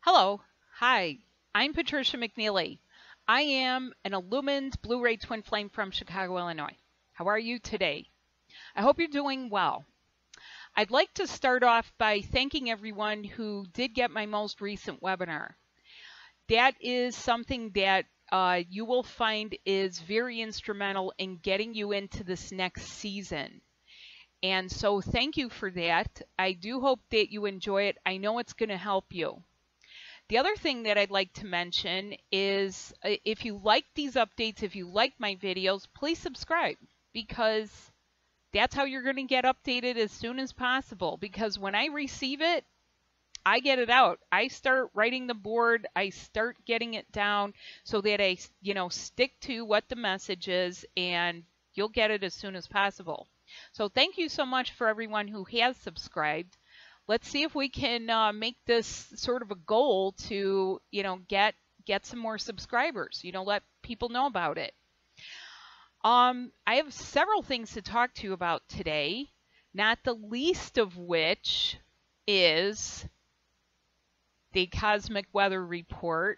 Hello. Hi. I'm Patricia McNeilly. I am an illumined Blu-ray twin flame from Chicago, Illinois. How are you today? I hope you're doing well. I'd like to start off by thanking everyone who did get my most recent webinar. That is something that you will find is very instrumental in getting you into this next season. And so thank you for that. I do hope that you enjoy it. I know it's going to help you. The other thing that I'd like to mention is if you like these updates, if you like my videos, please subscribe, because that's how you're going to get updated as soon as possible. Because when I receive it, I get it out. I start writing the board. I start getting it down so that I, stick to what the message is, and you'll get it as soon as possible. So thank you so much for everyone who has subscribed. Let's see if we can make this sort of a goal to, get some more subscribers, let people know about it. I have several things to talk to you about today, not the least of which is the cosmic weather report.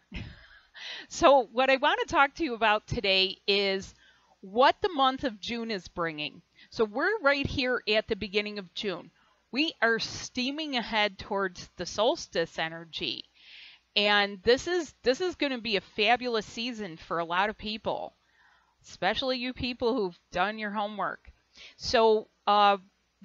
So what I want to talk to you about today is what the month of June is bringing. So we're right here at the beginning of June. We are steaming ahead towards the solstice energy. And this is going to be a fabulous season for a lot of people, especially you people who've done your homework. So the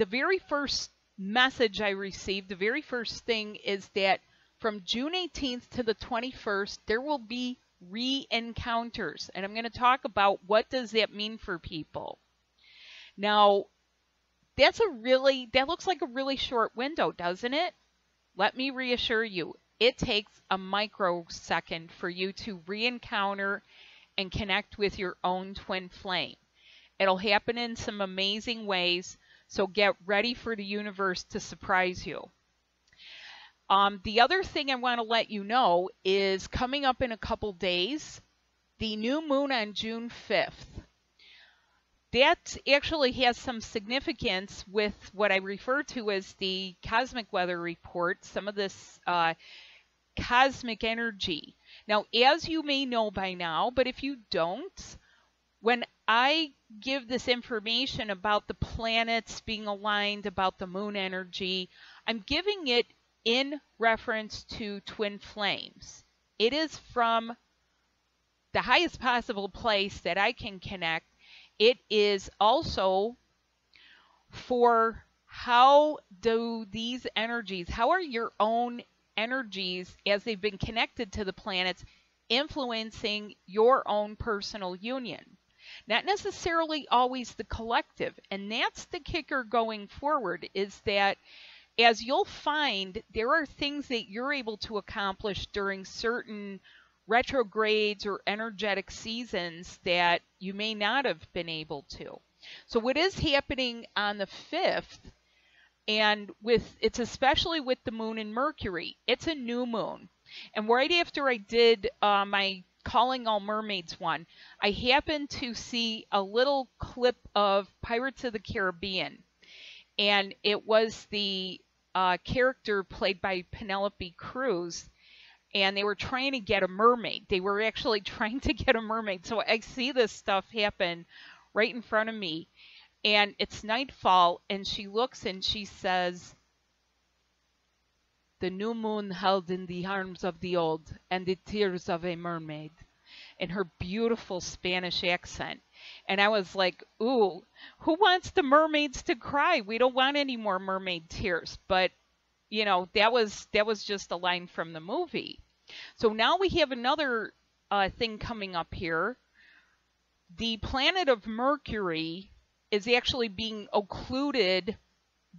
very first message I received, the very first thing is that from June 18th to the 21st, there will be re-encounters. And I'm going to talk about what does that mean for people. Now, that looks like a really short window, doesn't it? Let me reassure you, it takes a microsecond for you to re-encounter and connect with your own twin flame. It'll happen in some amazing ways, so get ready for the universe to surprise you. The other thing I want to let you know is coming up in a couple days, the new moon on June 5th. That actually has some significance with what I refer to as the cosmic weather report, some of this cosmic energy. Now, as you may know by now, but if you don't, when I give this information about the planets being aligned, about the moon energy, I'm giving it in reference to twin flames. It is from the highest possible place that I can connect. It is also for how do these energies, how are your own energies as they've been connected to the planets influencing your own personal union? Not necessarily always the collective. And that's the kicker going forward, is that as you'll find, there are things that you're able to accomplish during certain retrogrades or energetic seasons that you may not have been able to. So what is happening on the 5th, and it's especially with the moon and Mercury, it's a new moon. And right after I did my Calling All Mermaids one, I happened to see a little clip of Pirates of the Caribbean. And it was the character played by Penelope Cruz. And they were trying to get a mermaid. They were actually trying to get a mermaid. So I see this stuff happen right in front of me. And it's nightfall, and she looks and she says, "The new moon held in the arms of the old, and the tears of a mermaid," in her beautiful Spanish accent. And I was like, ooh, who wants the mermaids to cry? We don't want any more mermaid tears. But that was just a line from the movie. So now we have another thing coming up here. The planet of Mercury is actually being occluded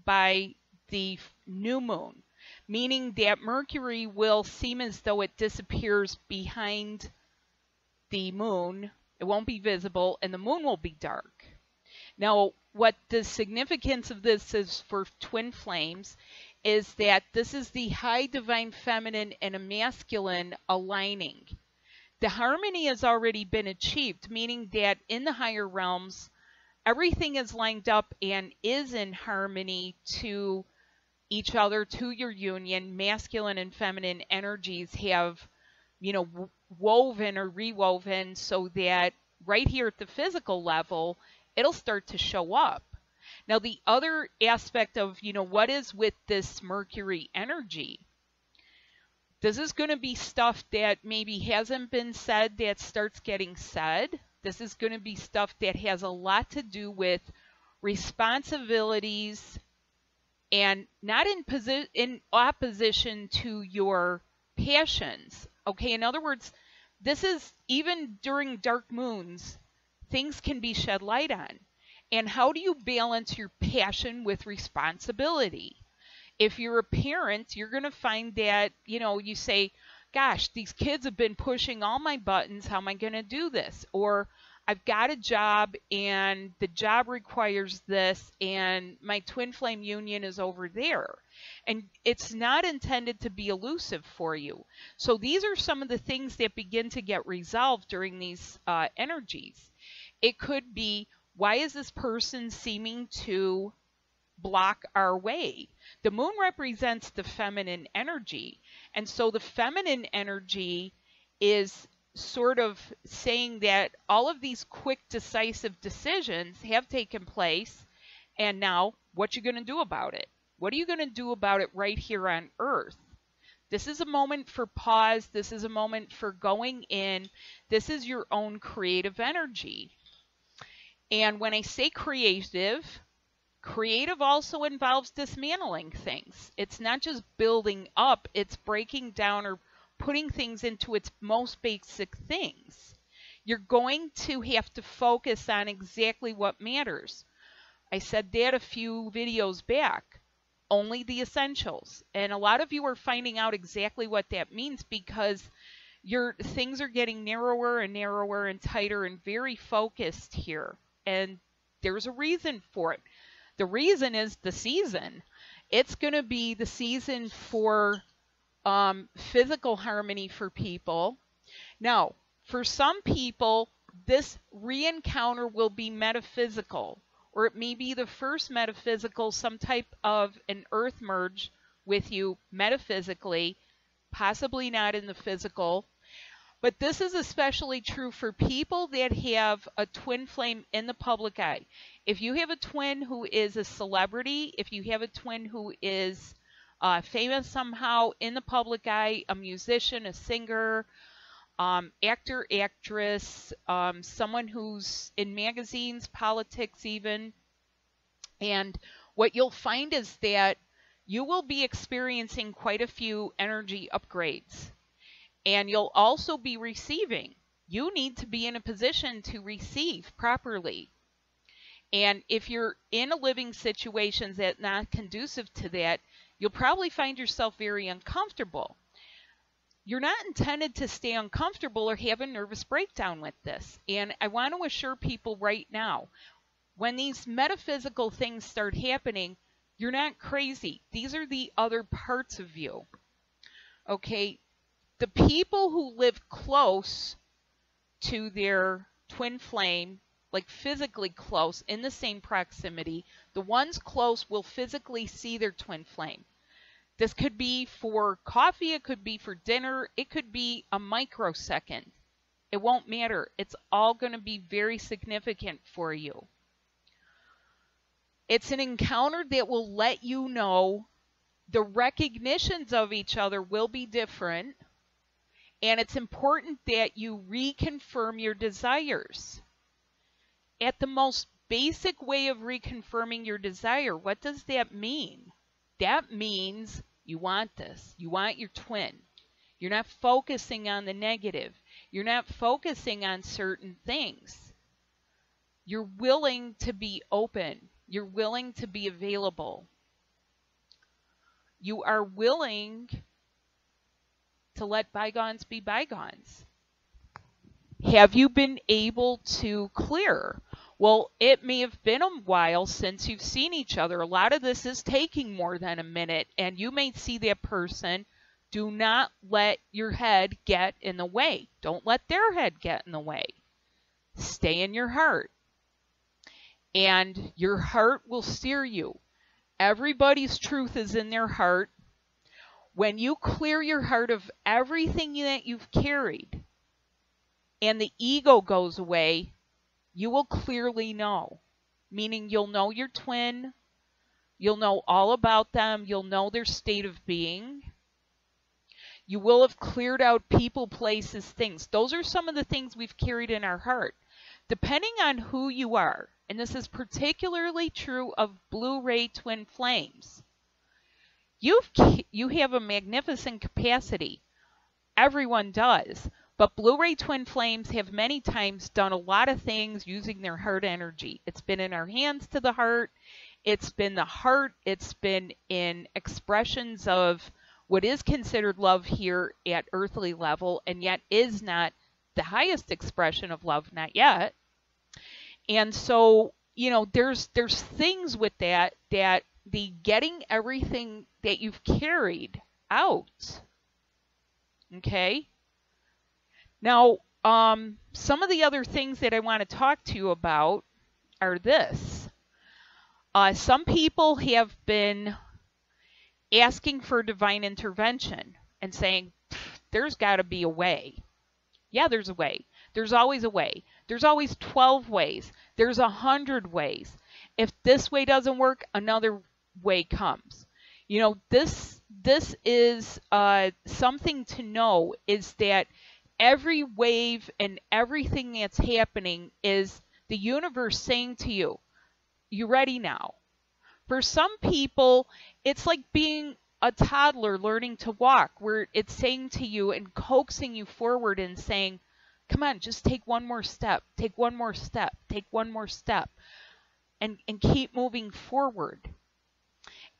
by the new moon, meaning that Mercury will seem as though it disappears behind the moon. It won't be visible, and the moon will be dark. Now, what the significance of this is for twin flames is that this is the high divine feminine and a masculine aligning. The harmony has already been achieved, meaning that in the higher realms, everything is lined up and is in harmony to each other to your union. Masculine and feminine energies have, woven or rewoven so that right here at the physical level, it'll start to show up. Now, the other aspect of, what is with this Mercury energy? This is going to be stuff that maybe hasn't been said that starts getting said. This is going to be stuff that has a lot to do with responsibilities and not in opposition to your passions. Okay, in other words, this is even during dark moons, things can be shed light on. And how do you balance your passion with responsibility? If you're a parent, you're going to find that, you say, gosh, these kids have been pushing all my buttons. How am I going to do this? Or I've got a job and the job requires this and my twin flame union is over there. And it's not intended to be elusive for you. So these are some of the things that begin to get resolved during these energies. It could be, why is this person seeming to block our way? The moon represents the feminine energy. And so the feminine energy is sort of saying that all of these quick, decisive decisions have taken place. And now, what you going to do about it? What are you going to do about it right here on Earth? This is a moment for pause. This is a moment for going in. This is your own creative energy. And when I say creative also involves dismantling things. It's not just building up, it's breaking down or putting things into its most basic things. You're going to have to focus on exactly what matters. I said that a few videos back. Only the essentials. And a lot of you are finding out exactly what that means because your things are getting narrower and narrower and tighter and very focused here. And there's a reason for it. The reason is the season. It's going to be the season for physical harmony for people. Now, for some people, this re-encounter will be metaphysical, or it may be the first metaphysical, some type of an earth merge with you metaphysically, possibly not in the physical. But this is especially true for people that have a twin flame in the public eye. If you have a twin who is a celebrity, if you have a twin who is famous somehow in the public eye, a musician, a singer, actor, actress, someone who's in magazines, politics even, and what you'll find is that you will be experiencing quite a few energy upgrades. And you'll also be receiving. You need to be in a position to receive properly. And if you're in a living situation that's not conducive to that, you'll probably find yourself very uncomfortable. You're not intended to stay uncomfortable or have a nervous breakdown with this. And I want to assure people right now, when these metaphysical things start happening, you're not crazy. These are the other parts of you. Okay? The people who live close to their twin flame, like physically close, in the same proximity, the ones close will physically see their twin flame. This could be for coffee, it could be for dinner, it could be a microsecond. It won't matter. It's all going to be very significant for you. It's an encounter that will let you know the recognitions of each other will be different. And it's important that you reconfirm your desires. At the most basic way of reconfirming your desire, what does that mean? That means you want this. You want your twin. You're not focusing on the negative. You're not focusing on certain things. You're willing to be open. You're willing to be available. You are willing to let bygones be bygones. Have you been able to clear? Well, it may have been a while since you've seen each other. A lot of this is taking more than a minute, and you may see that person. Do not let your head get in the way. Don't let their head get in the way. Stay in your heart. And your heart will steer you. Everybody's truth is in their heart. When you clear your heart of everything that you've carried and the ego goes away, you will clearly know. Meaning you'll know your twin, you'll know all about them, you'll know their state of being. You will have cleared out people, places, things. Those are some of the things we've carried in our heart. Depending on who you are, and this is particularly true of blue ray twin flames, you have a magnificent capacity. Everyone does. But blue ray twin flames have many times done a lot of things using their heart energy. It's been in our hands to the heart. It's been the heart. It's been in expressions of what is considered love here at earthly level, and yet is not the highest expression of love, not yet. And so, you know, there's things with that the getting everything that you've carried out. Okay? Now, some of the other things that I want to talk to you about are this. Some people have been asking for divine intervention and saying, there's got to be a way. Yeah, there's a way. There's always a way. There's always 12 ways. There's 100 ways. If this way doesn't work, another way comes. You know, this is something to know, is that every wave and everything that's happening is the universe saying to you, you ready now? For some people, it's like being a toddler learning to walk, where it's saying to you and coaxing you forward and saying, come on, just take one more step, take one more step, take one more step, and keep moving forward.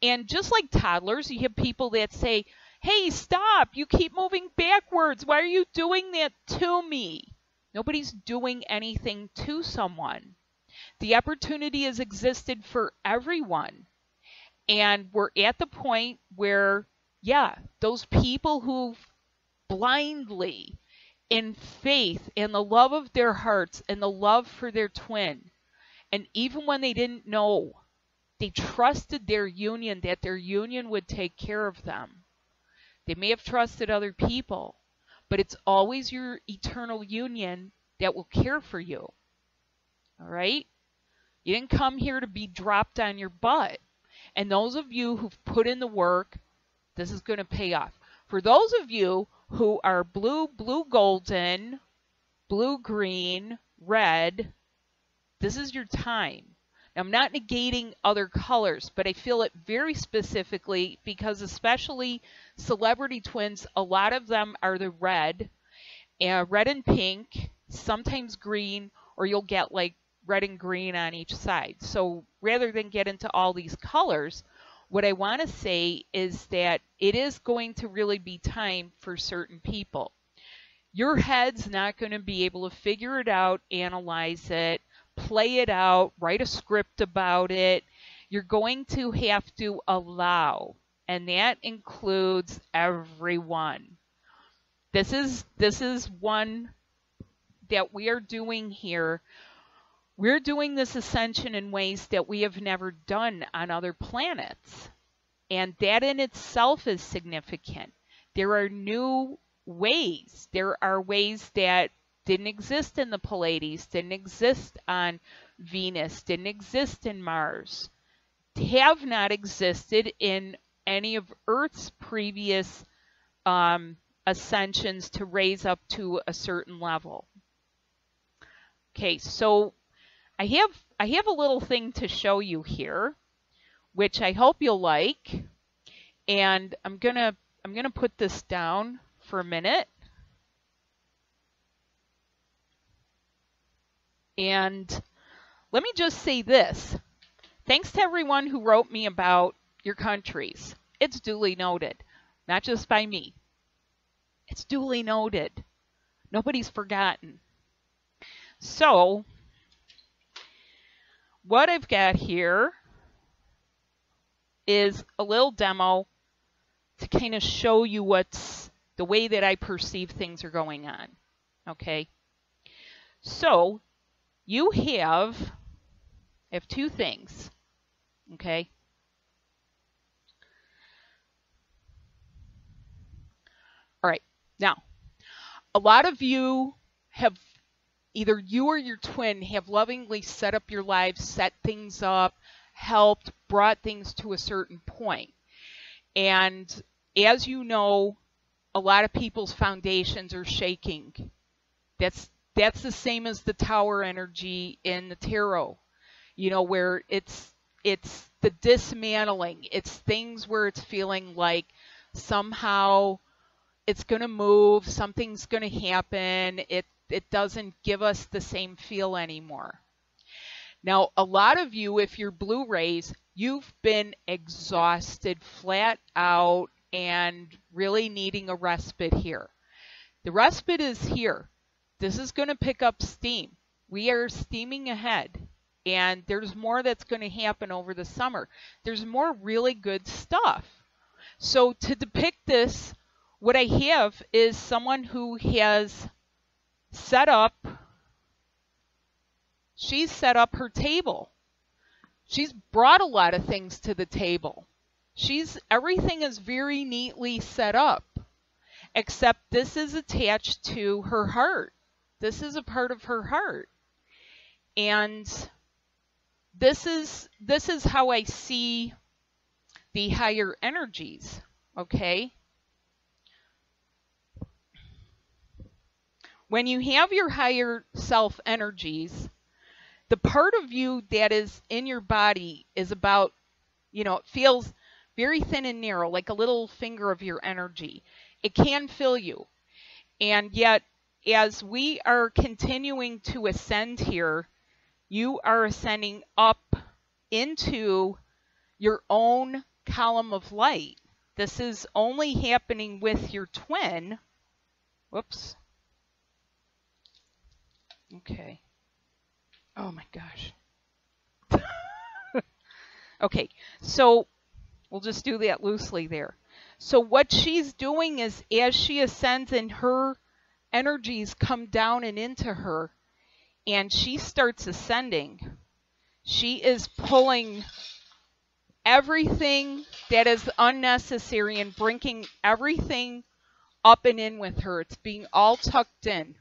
And just like toddlers, you have people that say, hey, stop, you keep moving backwards. Why are you doing that to me? Nobody's doing anything to someone. The opportunity has existed for everyone. And we're at the point where, yeah, those people who blindly, in faith, in the love of their hearts, and the love for their twin, and even when they didn't know, they trusted their union, that their union would take care of them. They may have trusted other people, but it's always your eternal union that will care for you. All right? You didn't come here to be dropped on your butt. And those of you who've put in the work, this is going to pay off. For those of you who are blue, blue golden, blue green, red, this is your time. Now, I'm not negating other colors, but I feel it very specifically because especially celebrity twins, a lot of them are the red and pink, sometimes green, or you'll get like red and green on each side. So rather than get into all these colors, what I want to say is that it is going to really be time for certain people. Your head's not going to be able to figure it out, analyze it, play it out, write a script about it. You're going to have to allow, and that includes everyone. This is one that we are doing here. We're doing this ascension in ways that we have never done on other planets. And that in itself is significant. There are new ways. There are ways that didn't exist in the Pleiades, didn't exist on Venus, didn't exist in Mars, have not existed in any of Earth's previous ascensions to raise up to a certain level. Okay, so I have a little thing to show you here, which I hope you'll like, and I'm gonna put this down for a minute. And let me just say this. Thanks to everyone who wrote me about your countries. It's duly noted. Not just by me. It's duly noted. Nobody's forgotten. So, what I've got here is a little demo to kind of show you what's the way that I perceive things are going on. Okay? So, you have two things. Okay? All right. Now, a lot of you have, either you or your twin have lovingly set up your lives, set things up, helped, brought things to a certain point. And as you know, a lot of people's foundations are shaking. That's the same as the tower energy in the tarot, you know, where it's the dismantling. It's things where it's feeling like somehow it's going to move, something's going to happen. It doesn't give us the same feel anymore. Now, a lot of you, if you're Blu-rays, you've been exhausted, flat out, and really needing a respite here. The respite is here. This is going to pick up steam. We are steaming ahead, and there's more that's going to happen over the summer. There's more really good stuff. So to depict this, what I have is someone who has set up, she's set up her table. She's brought a lot of things to the table. Everything is very neatly set up, except this is attached to her heart. This is a part of her heart. And this is how I see the higher energies, okay? When you have your higher self energies, the part of you that is in your body is about, you know, it feels very thin and narrow, like a little finger of your energy. It can fill you. And yet, as we are continuing to ascend here, you are ascending up into your own column of light. This is only happening with your twin. Whoops. Okay. Oh my gosh. Okay, so we'll just do that loosely there. So what she's doing is, as she ascends and her energies come down and into her, and she starts ascending, she is pulling everything that is unnecessary and bringing everything up and in with her. It's being all tucked in.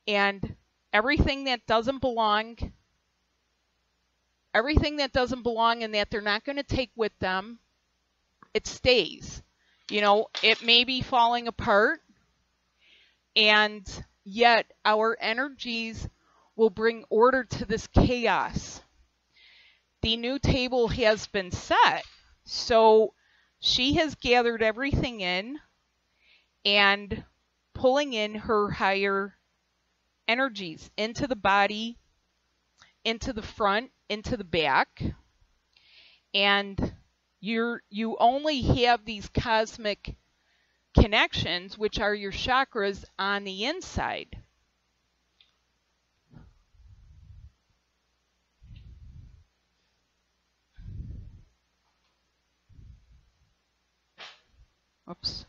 And everything that doesn't belong and that they're not going to take with them, it stays. You know, it may be falling apart, and yet our energies will bring order to this chaos. The new table has been set, so she has gathered everything in and pulling in her higher energies into the body, into the front, into the back. And you only have these cosmic connections, which are your chakras, on the inside. Oops.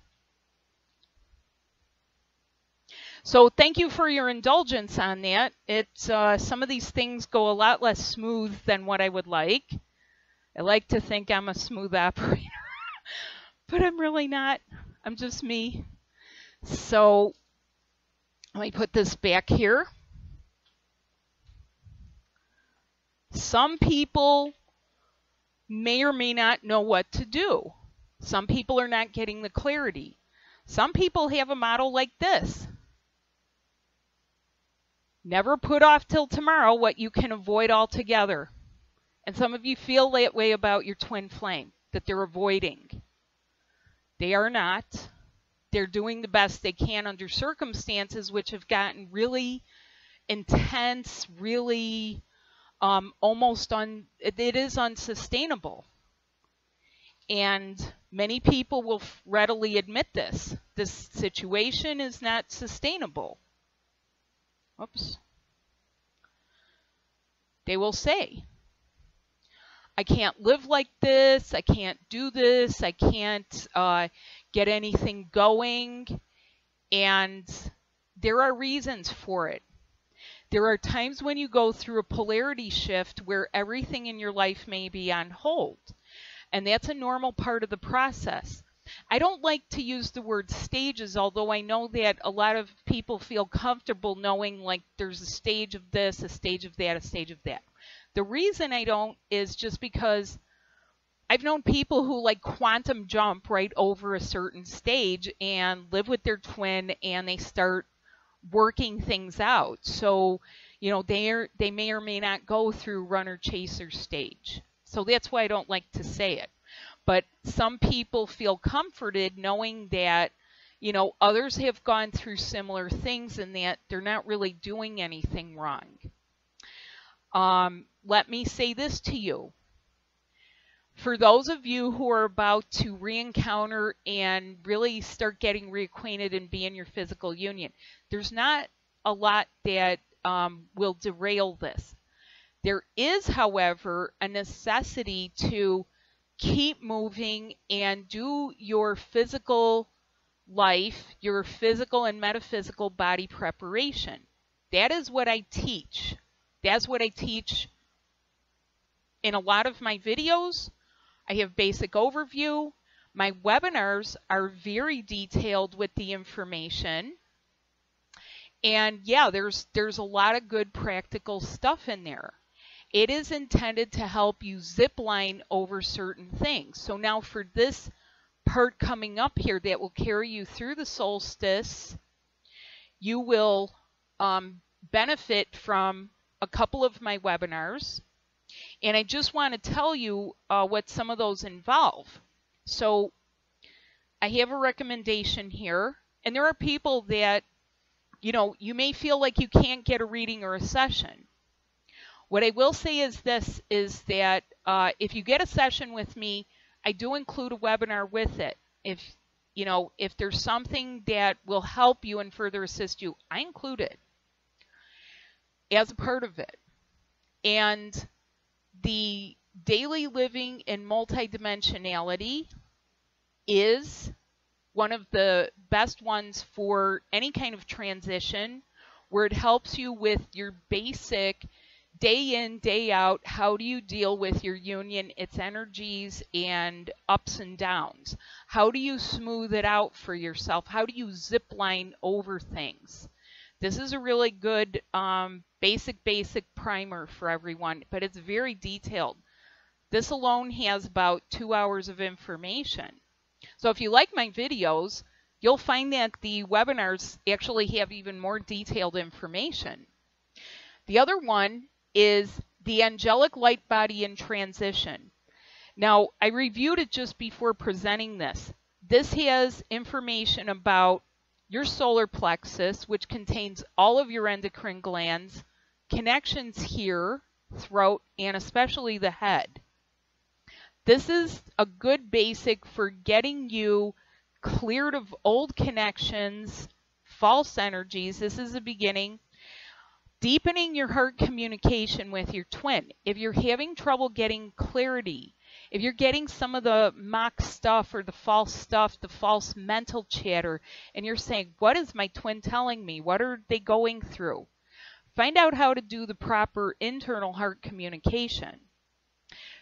So thank you for your indulgence on that. Some of these things go a lot less smooth than what I would like. I like to think I'm a smooth operator, but I'm really not. I'm just me. So let me put this back here. Some people may or may not know what to do. Some people are not getting the clarity. Some people have a model like this. Never put off till tomorrow what you can avoid altogether. And some of you feel that way about your twin flame, that they're avoiding. They are not. They're doing the best they can under circumstances which have gotten really intense, really it is unsustainable. And many people will readily admit this. This situation is not sustainable. Oops. They will say, I can't live like this, I can't do this, I can't get anything going. And there are reasons for it. There are times when you go through a polarity shift where everything in your life may be on hold. And that's a normal part of the process. I don't like to use the word stages, although I know that a lot of people feel comfortable knowing like there's a stage of this, a stage of that, a stage of that. The reason I don't is just because I've known people who like quantum jump right over a certain stage and live with their twin, and they start working things out. So, you know, they may or may not go through runner chaser stage. So that's why I don't like to say it. But some people feel comforted knowing that, you know, others have gone through similar things and that they're not really doing anything wrong. Let me say this to you. For those of you who are about to re-encounter and really start getting reacquainted and be in your physical union, there's not a lot that will derail this. There is, however, a necessity to keep moving and do your physical life, your physical and metaphysical body preparation. That is what I teach. That's what I teach in a lot of my videos. I have basic overview. My webinars are very detailed with the information. And yeah, there's a lot of good practical stuff in there. It is intended to help you zip line over certain things. So now for this part coming up here that will carry you through the solstice, you will benefit from a couple of my webinars. And I just want to tell you what some of those involve. So I have a recommendation here. And there are people that, you know, you may feel like you can't get a reading or a session. What I will say is this, is that if you get a session with me, I do include a webinar with it. If, you know, if there's something that will help you and further assist you, I include it as a part of it. And the daily living in multidimensionality is one of the best ones for any kind of transition, where it helps you with your basic day in, day out, how do you deal with your union, its energies and ups and downs? How do you smooth it out for yourself? How do you zip line over things? This is a really good basic primer for everyone, but it's very detailed. This alone has about 2 hours of information. So if you like my videos, you'll find that the webinars actually have even more detailed information. The other one is the angelic light body in transition. Now, I reviewed it just before presenting this. This has information about your solar plexus, which contains all of your endocrine glands, connections here, throat, and especially the head. This is a good basic for getting you cleared of old connections, false energies. This is the beginning. Deepening your heart communication with your twin. If you're having trouble getting clarity, if you're getting some of the mock stuff or the false mental chatter, and you're saying, what is my twin telling me? What are they going through? Find out how to do the proper internal heart communication.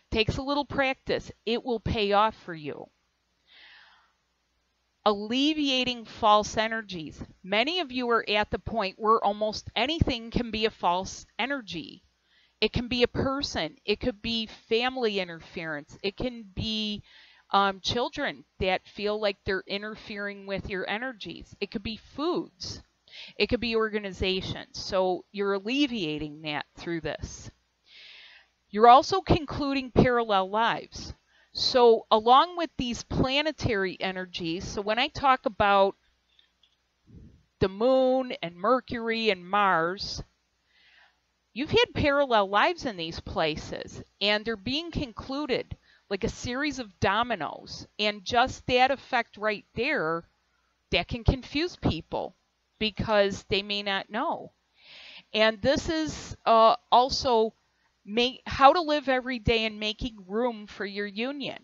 Takes a little practice. It will pay off for you. Alleviating false energies. Many of you are at the point where almost anything can be a false energy. It can be a person. It could be family interference. It can be children that feel like they're interfering with your energies. It could be foods. It could be organizations. So you're alleviating that through this. You're also concluding parallel lives. So along with these planetary energies, so when I talk about the moon and Mercury and Mars, you've had parallel lives in these places, and they're being concluded like a series of dominoes. And just that effect right there, that can confuse people because they may not know. And this is also how to live every day and making room for your union.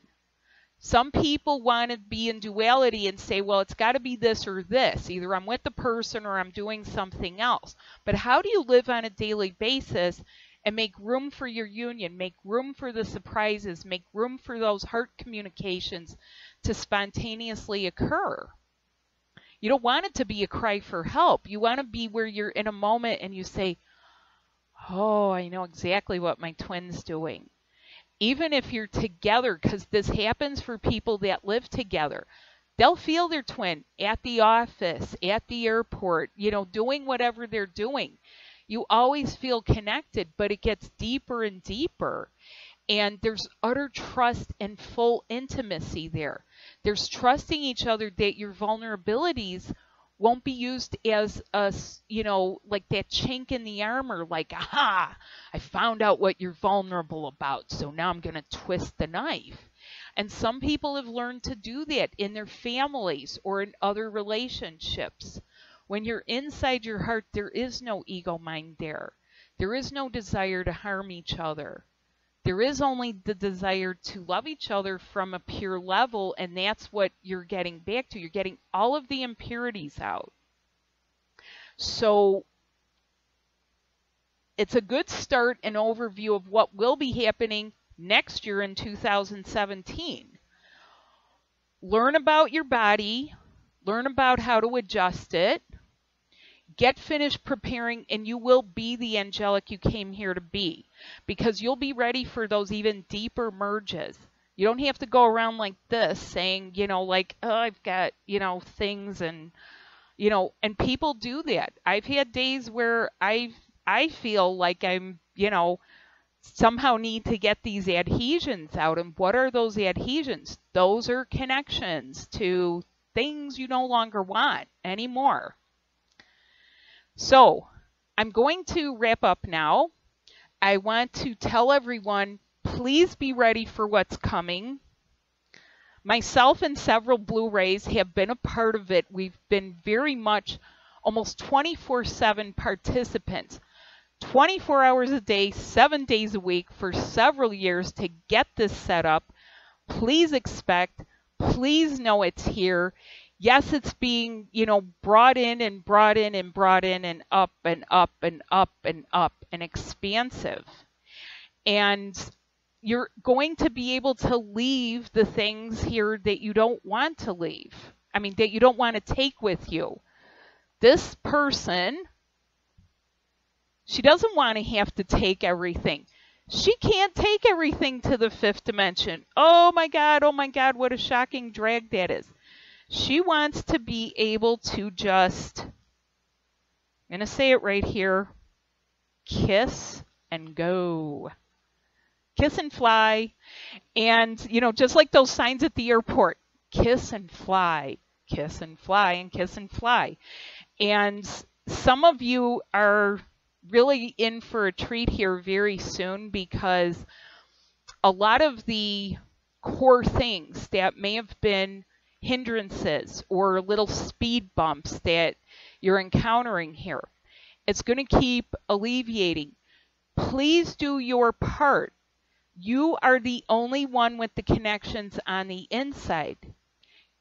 Some people want to be in duality and say, well, it's got to be this or this. Either I'm with the person or I'm doing something else. But how do you live on a daily basis and make room for your union, make room for the surprises, make room for those heart communications to spontaneously occur. You don't want it to be a cry for help. You want to be where you're in a moment and you say, oh, I know exactly what my twin's doing. Even if you're together, because this happens for people that live together. They'll feel their twin at the office, at the airport, doing whatever they're doing. You always feel connected, but it gets deeper and deeper. And there's utter trust and full intimacy there. There's trusting each other that your vulnerabilities won't be used as like that chink in the armor, like, aha, I found out what you're vulnerable about, so now I'm going to twist the knife. And some people have learned to do that in their families or in other relationships. When you're inside your heart, there is no ego mind there. There is no desire to harm each other. There is only the desire to love each other from a pure level, and that's what you're getting back to. You're getting all of the impurities out. So it's a good start and overview of what will be happening next year in 2017. Learn about your body, learn about how to adjust it, get finished preparing, and you will be the angelic you came here to be, because you'll be ready for those even deeper merges. You don't have to go around like this saying, like, oh, I've got, things, and, and people do that. I've had days where I feel like I'm, somehow need to get these adhesions out. And what are those adhesions? Those are connections to things you no longer want anymore. So I'm going to wrap up now. I want to tell everyone, please be ready for what's coming. Myself and several Blu-rays have been a part of it. We've been very much almost 24/7 participants. 24 hours a day, 7 days a week for several years to get this set up. Please expect, please know it's here. Yes, it's being, brought in and brought in and brought in and up and up and up and up and expansive. And you're going to be able to leave the things here that you don't want to leave. I mean, that you don't want to take with you. This person, she doesn't want to have to take everything. She can't take everything to the fifth dimension. Oh my God, what a shocking drag that is. She wants to be able to just, I'm going to say it right here, kiss and go. Kiss and fly. And, just like those signs at the airport, kiss and fly, kiss and fly, and kiss and fly. And some of you are really in for a treat here very soon, because a lot of the core things that may have been hindrances or little speed bumps that you're encountering here, it's going to keep alleviating. Please do your part. You are the only one with the connections on the inside.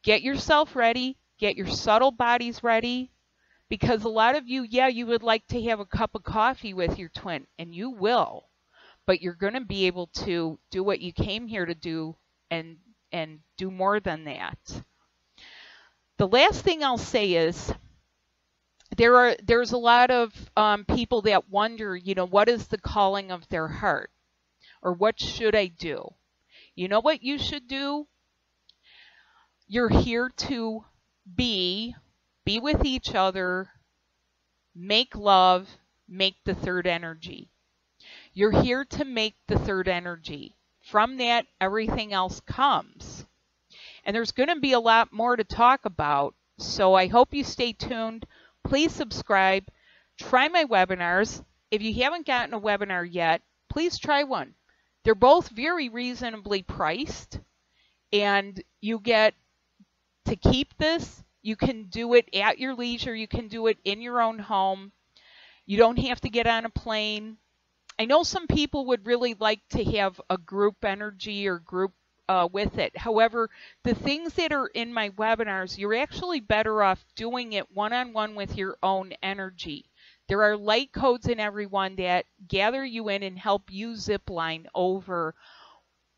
Get yourself ready. Get your subtle bodies ready. Because a lot of you, you would like to have a cup of coffee with your twin, and you will. But you're going to be able to do what you came here to do and do more than that. The last thing I'll say is there's a lot of people that wonder, what is the calling of their heart? Or what should I do? You know what you should do? You're here to be with each other, make love, make the third energy. You're here to make the third energy. From that, everything else comes. And there's going to be a lot more to talk about, so I hope you stay tuned. Please subscribe. Try my webinars. If you haven't gotten a webinar yet, please try one. They're both very reasonably priced, and you get to keep this. You can do it at your leisure. You can do it in your own home. You don't have to get on a plane. I know some people would really like to have a group energy or group with it. However, the things that are in my webinars, you're actually better off doing it one-on-one with your own energy. There are light codes in every one that gather you in and help you zip line over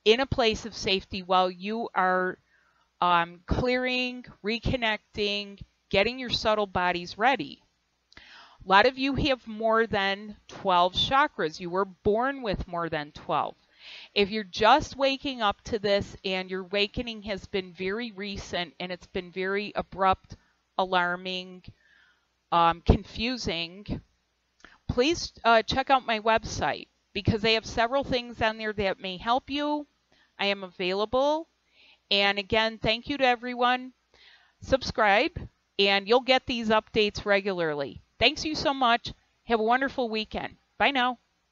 in a place of safety while you are clearing, reconnecting, getting your subtle bodies ready. A lot of you have more than 12 chakras. You were born with more than 12. If you're just waking up to this and your awakening has been very recent and it's been very abrupt, alarming, confusing, please check out my website because I have several things on there that may help you. I am available. And again, thank you to everyone. Subscribe and you'll get these updates regularly. Thanks you so much. Have a wonderful weekend. Bye now.